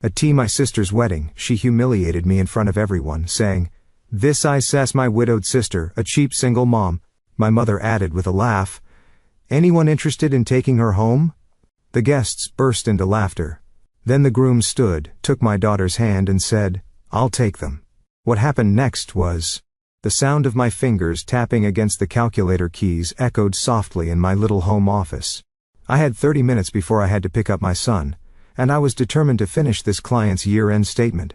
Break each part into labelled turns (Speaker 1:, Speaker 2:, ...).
Speaker 1: At my sister's wedding, she humiliated me in front of everyone, saying, "This I says my widowed sister, a cheap single mom." My mother added with a laugh, "Anyone interested in taking her home?" The guests burst into laughter. Then the groom stood, took my daughter's hand and said, "I'll take them." What happened next was, the sound of my fingers tapping against the calculator keys echoed softly in my little home office. I had 30 minutes before I had to pick up my son, and I was determined to finish this client's year-end statement.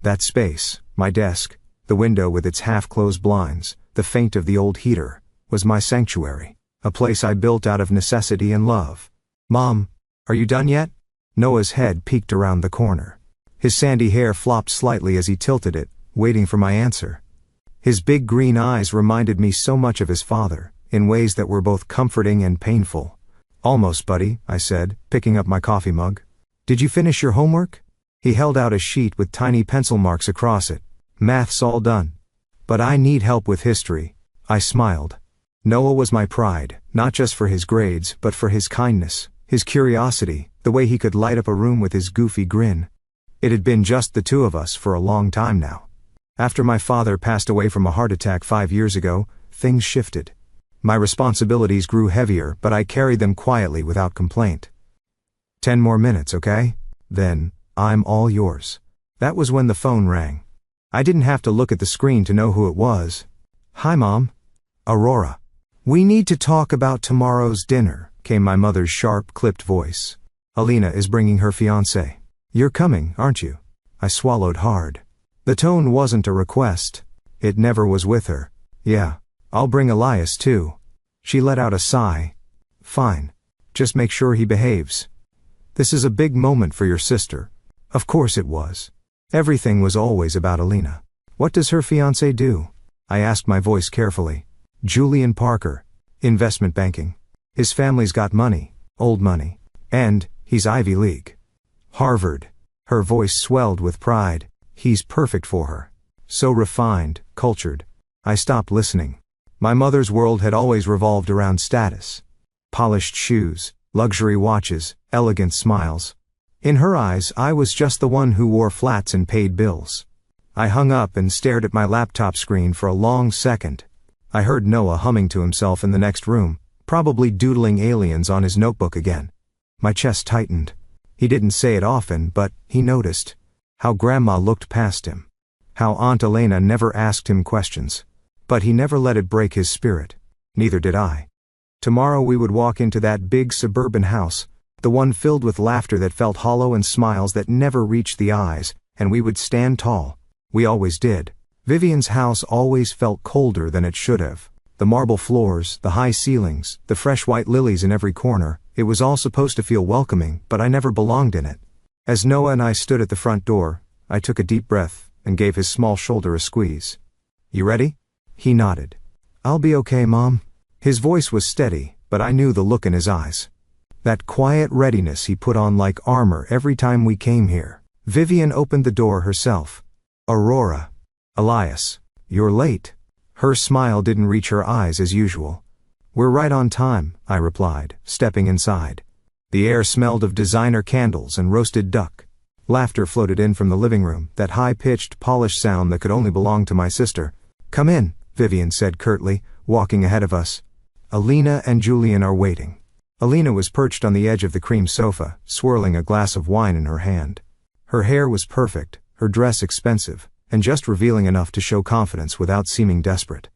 Speaker 1: That space, my desk, the window with its half-closed blinds, the faint of the old heater, was my sanctuary, a place I built out of necessity and love. "Mom, are you done yet?" Noah's head peeked around the corner. His sandy hair flopped slightly as he tilted it, waiting for my answer. His big green eyes reminded me so much of his father, in ways that were both comforting and painful. "Almost, buddy," I said, picking up my coffee mug. "Did you finish your homework?" He held out a sheet with tiny pencil marks across it. "Math's all done. But I need help with history." I smiled. Noah was my pride, not just for his grades, but for his kindness, his curiosity, the way he could light up a room with his goofy grin. It had been just the two of us for a long time now. After my father passed away from a heart attack 5 years ago, things shifted. My responsibilities grew heavier, but I carried them quietly without complaint. 10 more minutes, okay? Then, I'm all yours. That was when the phone rang. I didn't have to look at the screen to know who it was. "Hi, Mom." "Aurora. We need to talk about tomorrow's dinner," came my mother's sharp, clipped voice. "Alina is bringing her fiancé. You're coming, aren't you?" I swallowed hard. The tone wasn't a request. It never was with her. "Yeah. I'll bring Elias too." She let out a sigh. "Fine. Just make sure he behaves." "This is a big moment for your sister." Of course it was. Everything was always about Alina. "What does her fiancé do?" I asked, my voice carefully. "Julian Parker. Investment banking. His family's got money, old money. And, he's Ivy League. Harvard." Her voice swelled with pride. "He's perfect for her. So refined, cultured." I stopped listening. My mother's world had always revolved around status. Polished shoes, luxury watches, elegant smiles. In her eyes, I was just the one who wore flats and paid bills. I hung up and stared at my laptop screen for a long second. I heard Noah humming to himself in the next room, probably doodling aliens on his notebook again. My chest tightened. He didn't say it often, but he noticed. How Grandma looked past him. How Aunt Elena never asked him questions. But he never let it break his spirit. Neither did I. Tomorrow we would walk into that big suburban house, the one filled with laughter that felt hollow and smiles that never reached the eyes, and we would stand tall. We always did. Vivian's house always felt colder than it should have. The marble floors, the high ceilings, the fresh white lilies in every corner, it was all supposed to feel welcoming, but I never belonged in it. As Noah and I stood at the front door, I took a deep breath and gave his small shoulder a squeeze. "You ready?" He nodded. "I'll be okay, Mom." His voice was steady, but I knew the look in his eyes. That quiet readiness he put on like armor every time we came here. Vivian opened the door herself. "Aurora." "Elias. You're late." Her smile didn't reach her eyes as usual. "We're right on time," I replied, stepping inside. The air smelled of designer candles and roasted duck. Laughter floated in from the living room, that high-pitched, polished sound that could only belong to my sister. "Come in," Vivian said curtly, walking ahead of us. "Alina and Julian are waiting." Alina was perched on the edge of the cream sofa, swirling a glass of wine in her hand. Her hair was perfect, her dress expensive, and just revealing enough to show confidence without seeming desperate.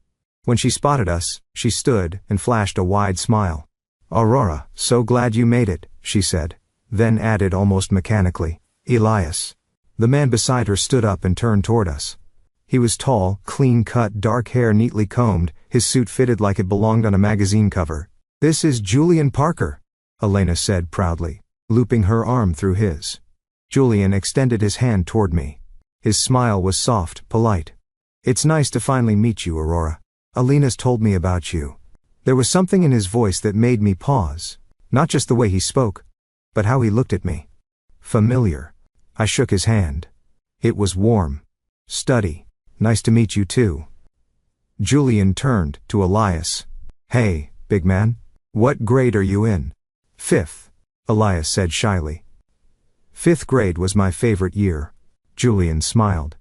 Speaker 1: When she spotted us, she stood and flashed a wide smile. "Aurora, so glad you made it," she said, then added almost mechanically, "Elias." The man beside her stood up and turned toward us. He was tall, clean-cut, dark hair neatly combed, his suit fitted like it belonged on a magazine cover. "This is Julian Parker," Elena said proudly, looping her arm through his. Julian extended his hand toward me. His smile was soft, polite. "It's nice to finally meet you, Aurora. Alina's told me about you." There was something in his voice that made me pause. Not just the way he spoke, but how he looked at me. Familiar. I shook his hand. It was warm. "Study. Nice to meet you too." Julian turned to Elias. "Hey, big man. What grade are you in?" "Fifth," Elias said shyly. Fifth grade was my favorite year. Julian smiled.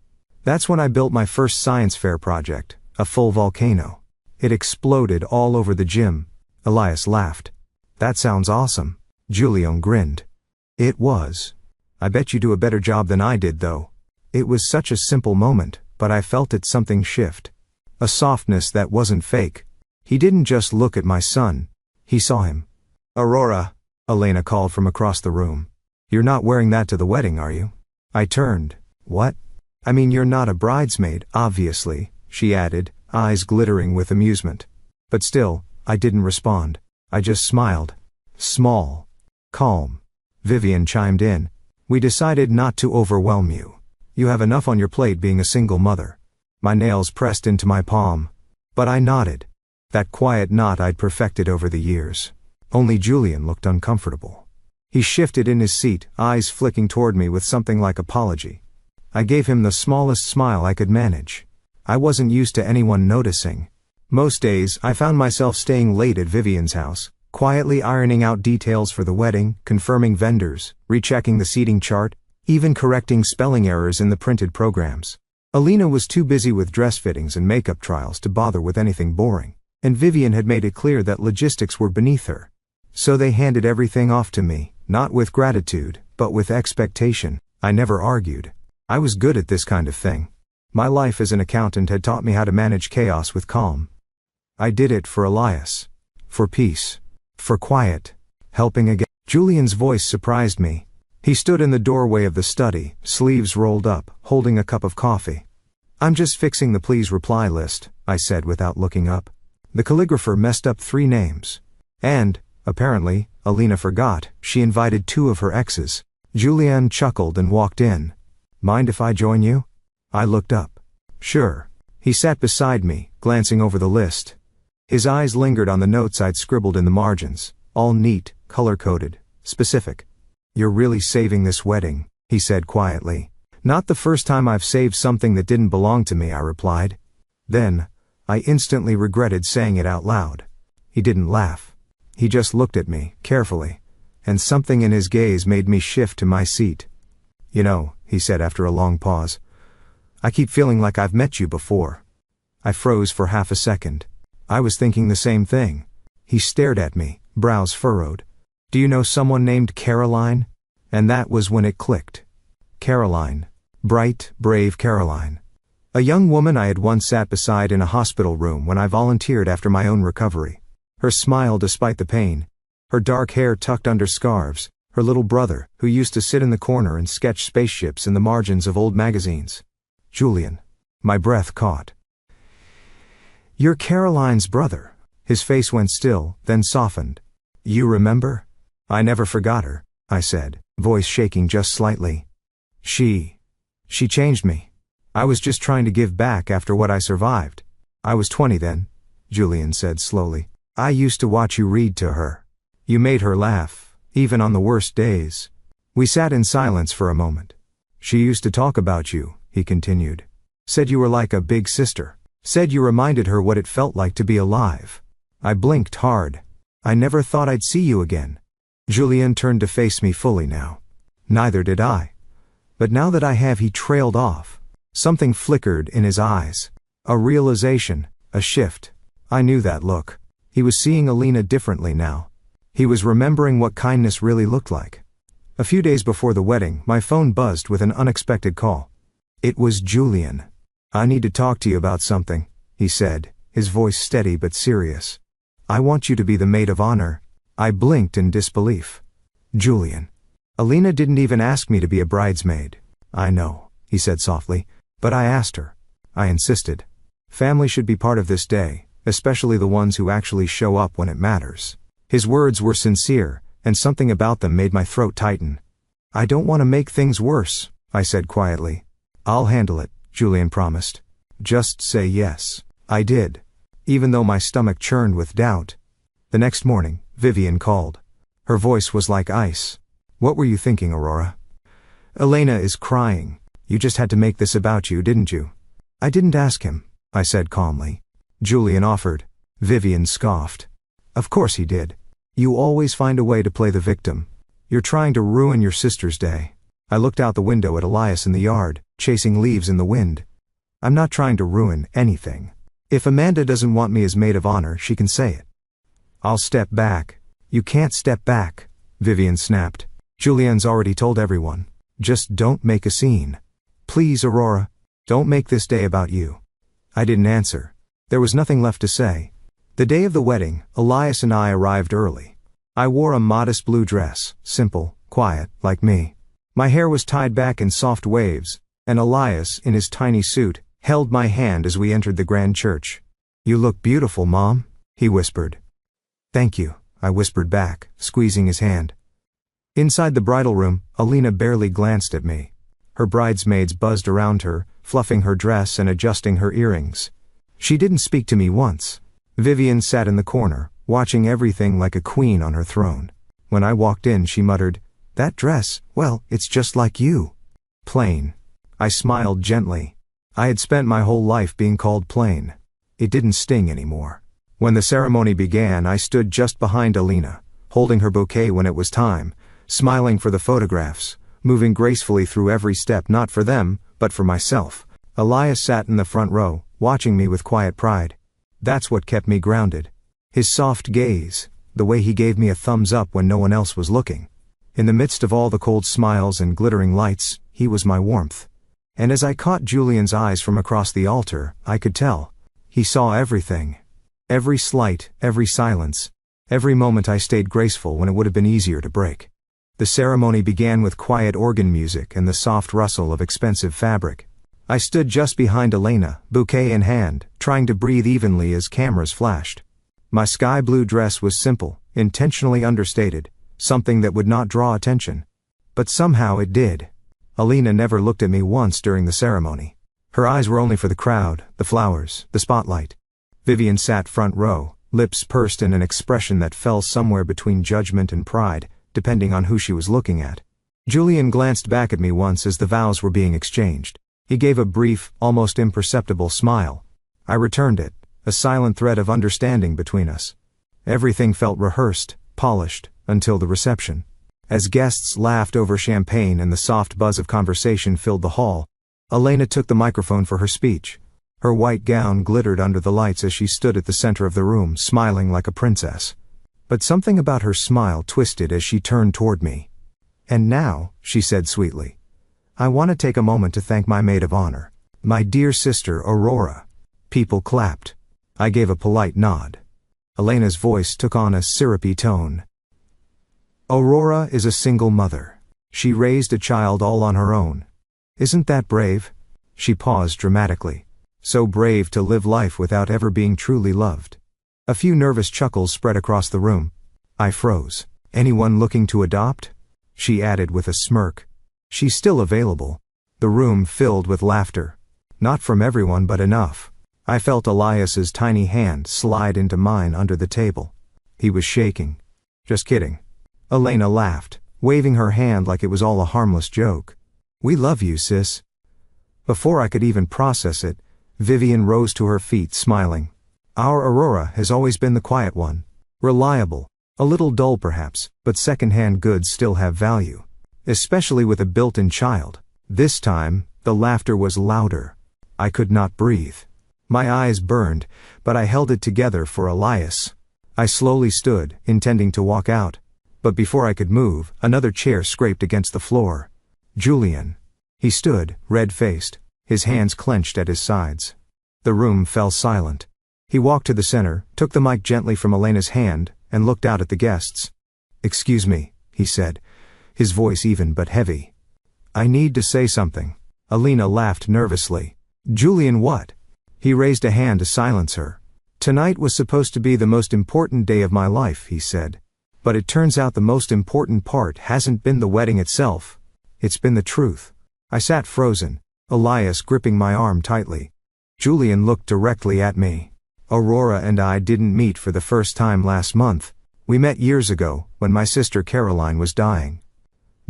Speaker 1: That's when I built my first science fair project, a full volcano. It exploded all over the gym. Elias laughed. That sounds awesome. Julian grinned. It was. I bet you do a better job than I did though. It was such a simple moment, but I felt it something shift. A softness that wasn't fake. He didn't just look at my son. He saw him. Aurora, Elena called from across the room. You're not wearing that to the wedding, are you? I turned. What? I mean, you're not a bridesmaid, obviously, she added, eyes glittering with amusement. But still, I didn't respond. I just smiled. Small. Calm. Vivian chimed in. We decided not to overwhelm you. You have enough on your plate being a single mother. My nails pressed into my palm. But I nodded. That quiet nod I'd perfected over the years. Only Julian looked uncomfortable. He shifted in his seat, eyes flicking toward me with something like apology. I gave him the smallest smile I could manage. I wasn't used to anyone noticing. Most days, I found myself staying late at Vivian's house, quietly ironing out details for the wedding, confirming vendors, rechecking the seating chart, even correcting spelling errors in the printed programs. Alina was too busy with dress fittings and makeup trials to bother with anything boring, and Vivian had made it clear that logistics were beneath her. So they handed everything off to me, not with gratitude, but with expectation. I never argued. I was good at this kind of thing. My life as an accountant had taught me how to manage chaos with calm. I did it for Elias. For peace. For quiet. Helping again. Julian's voice surprised me. He stood in the doorway of the study, sleeves rolled up, holding a cup of coffee. I'm just fixing the please reply list, I said without looking up. The calligrapher messed up 3 names. And, apparently, Alina forgot, she invited 2 of her exes. Julian chuckled and walked in. Mind if I join you? I looked up. Sure. He sat beside me, glancing over the list. His eyes lingered on the notes I'd scribbled in the margins, all neat, color-coded, specific. You're really saving this wedding, he said quietly. Not the first time I've saved something that didn't belong to me, I replied. Then, I instantly regretted saying it out loud. He didn't laugh. He just looked at me, carefully, and something in his gaze made me shift to my seat. You know, he said after a long pause, I keep feeling like I've met you before. I froze for half a second. I was thinking the same thing. He stared at me, brows furrowed. Do you know someone named Caroline? And that was when it clicked. Caroline. Bright, brave Caroline. A young woman I had once sat beside in a hospital room when I volunteered after my own recovery. Her smile despite the pain. Her dark hair tucked under scarves. Her little brother, who used to sit in the corner and sketch spaceships in the margins of old magazines. Julian. My breath caught. You're Caroline's brother. His face went still, then softened. You remember? I never forgot her, I said, voice shaking just slightly. She changed me. I was just trying to give back after what I survived. I was 20 then, Julian said slowly. I used to watch you read to her. You made her laugh, even on the worst days. We sat in silence for a moment. She used to talk about you, he continued. Said you were like a big sister. Said you reminded her what it felt like to be alive. I blinked hard. I never thought I'd see you again. Julian turned to face me fully now. Neither did I. But now that I have, he trailed off. Something flickered in his eyes. A realization, a shift. I knew that look. He was seeing Alina differently now. He was remembering what kindness really looked like. A few days before the wedding, my phone buzzed with an unexpected call. It was Julian. I need to talk to you about something, he said, his voice steady but serious. I want you to be the maid of honor. I blinked in disbelief. Julian. Alina didn't even ask me to be a bridesmaid. I know, he said softly, but I asked her. I insisted. Family should be part of this day, especially the ones who actually show up when it matters. His words were sincere, and something about them made my throat tighten. I don't want to make things worse, I said quietly. I'll handle it, Julian promised. Just say yes. I did. Even though my stomach churned with doubt. The next morning, Vivian called. Her voice was like ice. What were you thinking, Aurora? Elena is crying. You just had to make this about you, didn't you? I didn't ask him, I said calmly. Julian offered. Vivian scoffed. Of course he did. You always find a way to play the victim. You're trying to ruin your sister's day. I looked out the window at Elias in the yard, chasing leaves in the wind. I'm not trying to ruin anything. If Amanda doesn't want me as maid of honor, she can say it. I'll step back. You can't step back, Vivian snapped. Julian's already told everyone. Just don't make a scene. Please, Aurora. Don't make this day about you. I didn't answer. There was nothing left to say. The day of the wedding, Elias and I arrived early. I wore a modest blue dress, simple, quiet, like me. My hair was tied back in soft waves, and Elias, in his tiny suit, held my hand as we entered the grand church. You look beautiful, Mom, he whispered. Thank you, I whispered back, squeezing his hand. Inside the bridal room, Alina barely glanced at me. Her bridesmaids buzzed around her, fluffing her dress and adjusting her earrings. She didn't speak to me once. Vivian sat in the corner, watching everything like a queen on her throne. When I walked in, she muttered, "That dress, well, it's just like you." Plain. I smiled gently. I had spent my whole life being called plain. It didn't sting anymore. When the ceremony began, I stood just behind Alina, holding her bouquet when it was time, smiling for the photographs, moving gracefully through every step, not for them, but for myself. Elias sat in the front row, watching me with quiet pride. That's what kept me grounded. His soft gaze, the way he gave me a thumbs up when no one else was looking. In the midst of all the cold smiles and glittering lights, he was my warmth. And as I caught Julian's eyes from across the altar, I could tell. He saw everything. Every slight, every silence, every moment I stayed graceful when it would have been easier to break. The ceremony began with quiet organ music and the soft rustle of expensive fabric. I stood just behind Elena, bouquet in hand, trying to breathe evenly as cameras flashed. My sky blue dress was simple, intentionally understated, something that would not draw attention. But somehow it did. Elena never looked at me once during the ceremony. Her eyes were only for the crowd, the flowers, the spotlight. Vivian sat front row, lips pursed in an expression that fell somewhere between judgment and pride, depending on who she was looking at. Julian glanced back at me once as the vows were being exchanged. He gave a brief, almost imperceptible smile. I returned it, a silent thread of understanding between us. Everything felt rehearsed, polished, until the reception. As guests laughed over champagne and the soft buzz of conversation filled the hall, Elena took the microphone for her speech. Her white gown glittered under the lights as she stood at the center of the room, smiling like a princess. But something about her smile twisted as she turned toward me. "And now," she said sweetly, "I want to take a moment to thank my maid of honor, my dear sister Aurora." People clapped. I gave a polite nod. Elena's voice took on a syrupy tone. "Aurora is a single mother. She raised a child all on her own. Isn't that brave?" She paused dramatically. So brave to live life without ever being truly loved. A few nervous chuckles spread across the room. I froze. "Anyone looking to adopt?" she added with a smirk. "She's still available." The room filled with laughter. Not from everyone, but enough. I felt Elias's tiny hand slide into mine under the table. He was shaking. "Just kidding." Elena laughed, waving her hand like it was all a harmless joke. "We love you, sis." Before I could even process it, Vivian rose to her feet, smiling. "Our Aurora has always been the quiet one. Reliable. A little dull perhaps, but second-hand goods still have value. Especially with a built-in child." This time, the laughter was louder. I could not breathe. My eyes burned, but I held it together for Elias. I slowly stood, intending to walk out. But before I could move, another chair scraped against the floor. Julian. He stood, red-faced, his hands clenched at his sides. The room fell silent. He walked to the center, took the mic gently from Elena's hand, and looked out at the guests. "Excuse me," he said, his voice even but heavy. "I need to say something." Elena laughed nervously. "Julian, what?" He raised a hand to silence her. "Tonight was supposed to be the most important day of my life," he said. "But it turns out the most important part hasn't been the wedding itself. It's been the truth." I sat frozen, Elias gripping my arm tightly. Julian looked directly at me. "Aurora and I didn't meet for the first time last month. We met years ago, when my sister Caroline was dying."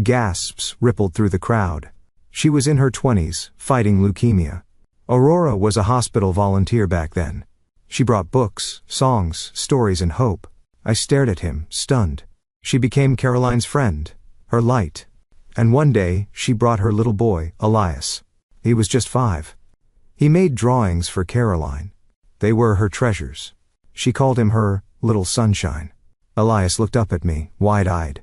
Speaker 1: Gasps rippled through the crowd. She was in her 20s, fighting leukemia. Aurora was a hospital volunteer back then. She brought books, songs, stories, and hope. I stared at him, stunned. She became Caroline's friend, her light. And one day, she brought her little boy, Elias. He was just 5. He made drawings for Caroline. They were her treasures. She called him her little sunshine. Elias looked up at me, wide-eyed.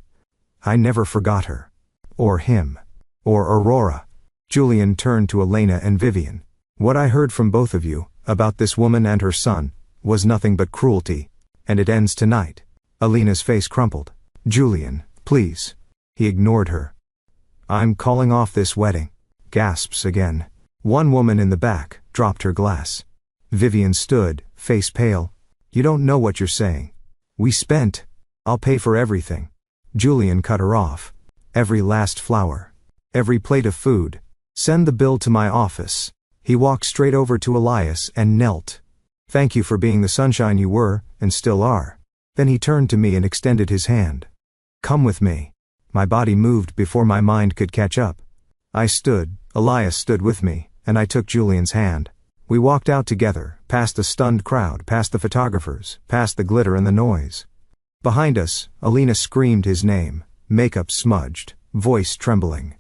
Speaker 1: I never forgot her. Or him. Or Aurora. Julian turned to Elena and Vivian. What I heard from both of you, about this woman and her son, was nothing but cruelty. And it ends tonight. Elena's face crumpled. Julian, please. He ignored her. I'm calling off this wedding. Gasps again. One woman in the back dropped her glass. Vivian stood, face pale. You don't know what you're saying. We spent. I'll pay for everything. Julian cut her off. Every last flower. Every plate of food. Send the bill to my office. He walked straight over to Elias and knelt. Thank you for being the sunshine you were, and still are. Then he turned to me and extended his hand. Come with me. My body moved before my mind could catch up. I stood, Elias stood with me, and I took Julian's hand. We walked out together, past the stunned crowd, past the photographers, past the glitter and the noise. Behind us, Elena screamed his name, makeup smudged, voice trembling.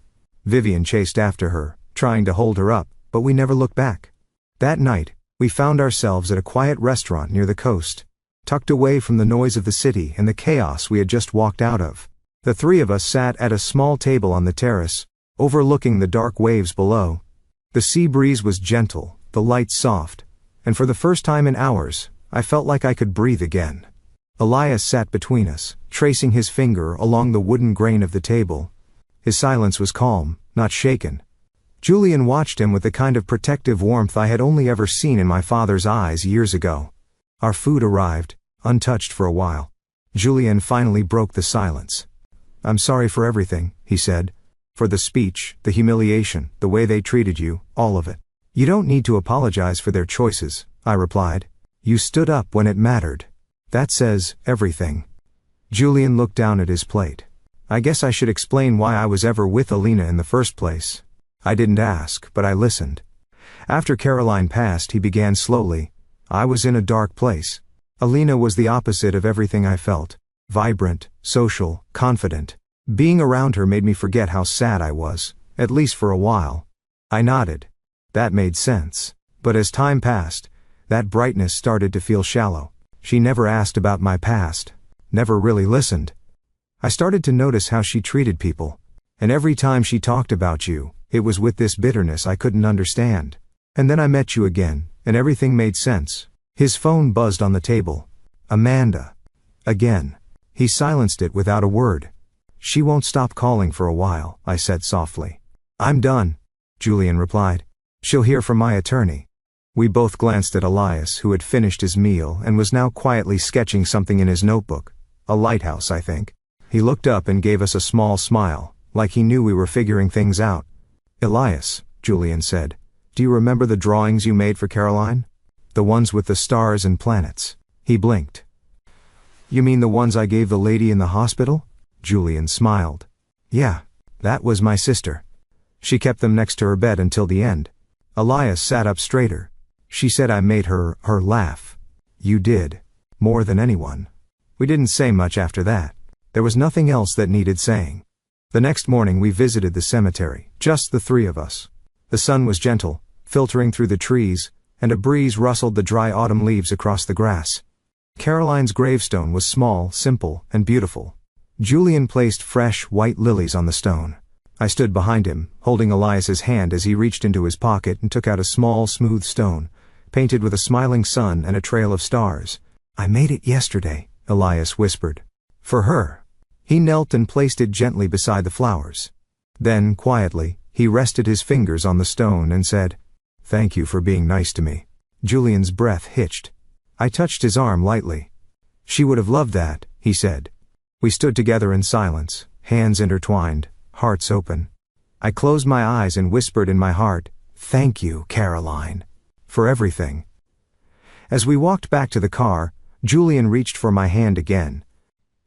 Speaker 1: Vivian chased after her, trying to hold her up, but we never looked back. That night, we found ourselves at a quiet restaurant near the coast, tucked away from the noise of the city and the chaos we had just walked out of. The 3 of us sat at a small table on the terrace, overlooking the dark waves below. The sea breeze was gentle, the lights soft, and for the first time in hours, I felt like I could breathe again. Elias sat between us, tracing his finger along the wooden grain of the table. His silence was calm, not shaken. Julian watched him with the kind of protective warmth I had only ever seen in my father's eyes years ago. Our food arrived, untouched for a while. Julian finally broke the silence. I'm sorry for everything, he said. For the speech, the humiliation, the way they treated you, all of it. You don't need to apologize for their choices, I replied. You stood up when it mattered. That says everything. Julian looked down at his plate. I guess I should explain why I was ever with Elena in the first place. I didn't ask, but I listened. After Caroline passed, he began slowly. I was in a dark place. Elena was the opposite of everything I felt. Vibrant, social, confident. Being around her made me forget how sad I was, at least for a while. I nodded. That made sense. But as time passed, that brightness started to feel shallow. She never asked about my past. Never really listened. I started to notice how she treated people. And every time she talked about you, it was with this bitterness I couldn't understand. And then I met you again, and everything made sense. His phone buzzed on the table. Amanda. Again. He silenced it without a word. She won't stop calling for a while, I said softly. I'm done, Julian replied. She'll hear from my attorney. We both glanced at Elias, who had finished his meal and was now quietly sketching something in his notebook. A lighthouse, I think. He looked up and gave us a small smile, like he knew we were figuring things out. Elias, Julian said, do you remember the drawings you made for Caroline? The ones with the stars and planets. He blinked. You mean the ones I gave the lady in the hospital? Julian smiled. Yeah, that was my sister. She kept them next to her bed until the end. Elias sat up straighter. She said I made her laugh. You did. More than anyone. We didn't say much after that. There was nothing else that needed saying. The next morning we visited the cemetery, just the 3 of us. The sun was gentle, filtering through the trees, and a breeze rustled the dry autumn leaves across the grass. Caroline's gravestone was small, simple, and beautiful. Julian placed fresh, white lilies on the stone. I stood behind him, holding Elias's hand as he reached into his pocket and took out a small, smooth stone, painted with a smiling sun and a trail of stars. I made it yesterday, Elias whispered. For her. He knelt and placed it gently beside the flowers. Then, quietly, he rested his fingers on the stone and said, Thank you for being nice to me. Julian's breath hitched. I touched his arm lightly. She would have loved that, he said. We stood together in silence, hands intertwined, hearts open. I closed my eyes and whispered in my heart, Thank you, Caroline, for everything. As we walked back to the car, Julian reached for my hand again.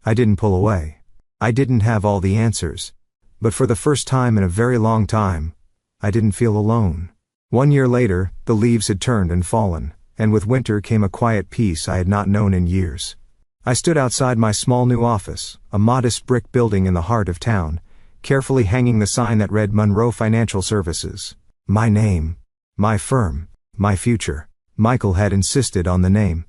Speaker 1: I didn't pull away. I didn't have all the answers. But for the first time in a very long time, I didn't feel alone. 1 year later, the leaves had turned and fallen, and with winter came a quiet peace I had not known in years. I stood outside my small new office, a modest brick building in the heart of town, carefully hanging the sign that read Monroe Financial Services. My name. My firm. My future. Michael had insisted on the name.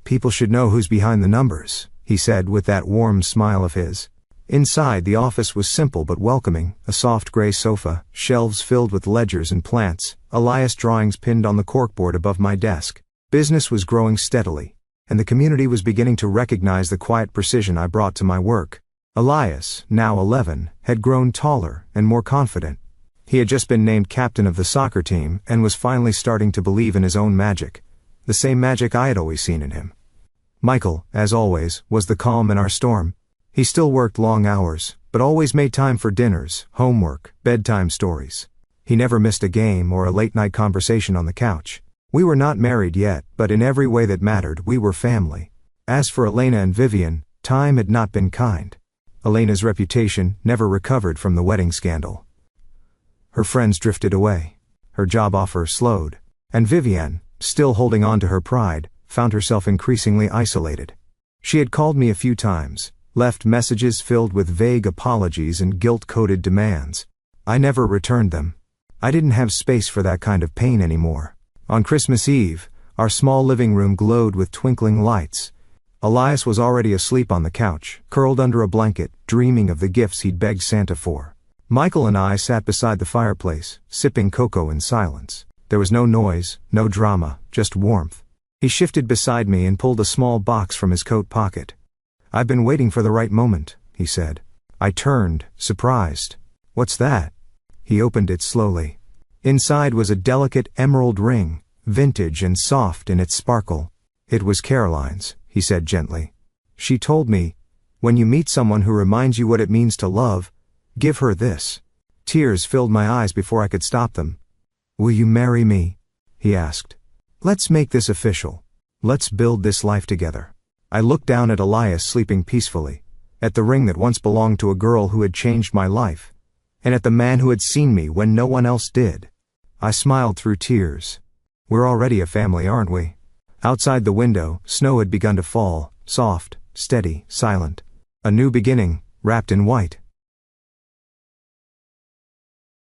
Speaker 1: People should know who's behind the numbers, he said with that warm smile of his. Inside, the office was simple but welcoming, a soft gray sofa, shelves filled with ledgers and plants, Elias drawings pinned on the corkboard above my desk. Business was growing steadily, and the community was beginning to recognize the quiet precision I brought to my work. Elias, now 11, had grown taller and more confident. He had just been named captain of the soccer team and was finally starting to believe in his own magic, the same magic I had always seen in him. Michael, as always, was the calm in our storm. He still worked long hours, but always made time for dinners, homework, bedtime stories. He never missed a game or a late-night conversation on the couch. We were not married yet, but in every way that mattered, we were family. As for Elena and Vivian, time had not been kind. Elena's reputation never recovered from the wedding scandal. Her friends drifted away. Her job offer slowed. And Vivian, still holding on to her pride, found herself increasingly isolated. She had called me a few times, left messages filled with vague apologies and guilt-coated demands. I never returned them. I didn't have space for that kind of pain anymore. On Christmas Eve, our small living room glowed with twinkling lights. Elias was already asleep on the couch, curled under a blanket, dreaming of the gifts he'd begged Santa for. Michael and I sat beside the fireplace, sipping cocoa in silence. There was no noise, no drama, just warmth. He shifted beside me and pulled a small box from his coat pocket. "I've been waiting for the right moment," he said. I turned, surprised. "What's that?" He opened it slowly. Inside was a delicate emerald ring, vintage and soft in its sparkle. "It was Caroline's," he said gently. "She told me, when you meet someone who reminds you what it means to love, give her this." Tears filled my eyes before I could stop them. "Will you marry me?" he asked. "Let's make this official. Let's build this life together." I looked down at Elias sleeping peacefully, at the ring that once belonged to a girl who had changed my life, and at the man who had seen me when no one else did. I smiled through tears. "We're already a family, aren't we?" Outside the window, snow had begun to fall, soft, steady, silent. A new beginning, wrapped in white.